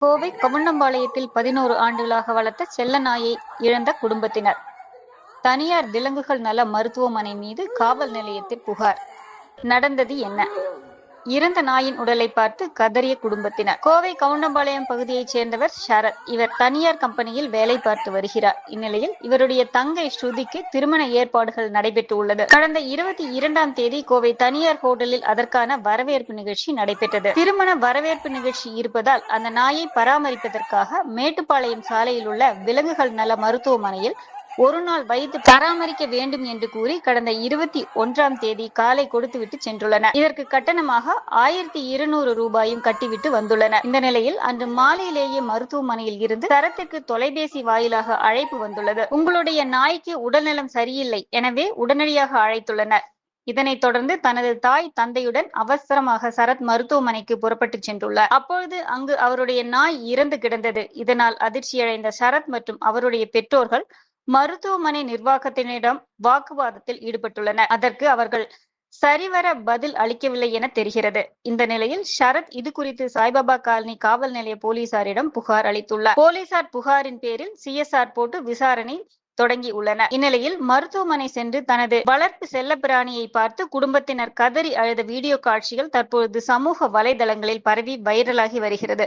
கோவை கவுண்டம்பாளையத்தில் 11 ஆண்டுகளாக வளர்த்த செல்ல நாயை இழந்த குடும்பத்தினர். தனியார் விலங்குகள் நல மருத்துவமனை மீது காவல் நிலையத்தில் புகார். நடந்தது என்ன? இறந்த நாயின் உடலை பார்த்து கதறிய குடும்பத்தினர். கோவை கவுண்டம்பாளையம் பகுதியைச் சேர்ந்தவர் ஷரத். இவர் தனியார் கம்பெனியில் வேலை பார்த்து வருகிறார். இந்நிலையில் இவருடைய தங்கை ஸ்ருதிக்கு திருமண ஏற்பாடுகள் நடைபெற்று உள்ளது. கடந்த 22ஆம் தேதி கோவை தனியார் ஹோட்டலில் அதற்கான வரவேற்பு நிகழ்ச்சி நடைபெற்றது. திருமண வரவேற்பு நிகழ்ச்சி இருப்பதால் அந்த நாயை பராமரிப்பதற்காக மேட்டுப்பாளையம் சாலையில் உள்ள விலங்குகள் நல மருத்துவமனையில் ஒரு நாள் வைத்து பராமரிக்க வேண்டும் என்று கூறி கடந்த 21ஆம் தேதி காலை கொடுத்துவிட்டு சென்றுள்ளனர். இதற்கு கட்டணமாக 1200 ரூபாயும் கட்டிவிட்டு வந்துள்ளனர். இந்த நிலையில் அன்று மாலையிலேயே மருத்துவமனையில் இருந்து சரத்திற்கு தொலைபேசி வாயிலாக அழைப்பு வந்துள்ளது. உங்களுடைய நாய்க்கு உடல்நலம் சரியில்லை, எனவே உடனடியாக அழைத்துள்ளனர். இதனைத் தொடர்ந்து தனது தாய் தந்தையுடன் அவசரமாக சரத் மருத்துவமனைக்கு புறப்பட்டு சென்றுள்ளார். அப்பொழுது அங்கு அவருடைய நாய் இறந்து கிடந்தது. இதனால் அதிர்ச்சியடைந்த சரத் மற்றும் அவருடைய பெற்றோர்கள் மருத்துவமனை நிர்வாகத்தினரிடம் வாக்குவாதத்தில் ஈடுபட்டுள்ளனர். அதற்கு அவர்கள் சரிவர பதில் அளிக்கவில்லை என தெரிகிறது. இந்த நிலையில் ஷரத் இது குறித்து சாய்பாபா காலனி காவல் நிலைய போலீசாரிடம் புகார் அளித்துள்ளார். போலீசார் புகாரின் பேரில் CSR போட்டு விசாரணை தொடங்கி உள்ளனர். இந்நிலையில் மருத்துவமனை சென்று தனது வளர்ப்பு செல்லப்பிராணியை பார்த்து குடும்பத்தினர் கதறி அழுத வீடியோ காட்சிகள் தற்பொழுது சமூக வலைதளங்களில் பரவி வைரலாகி வருகிறது.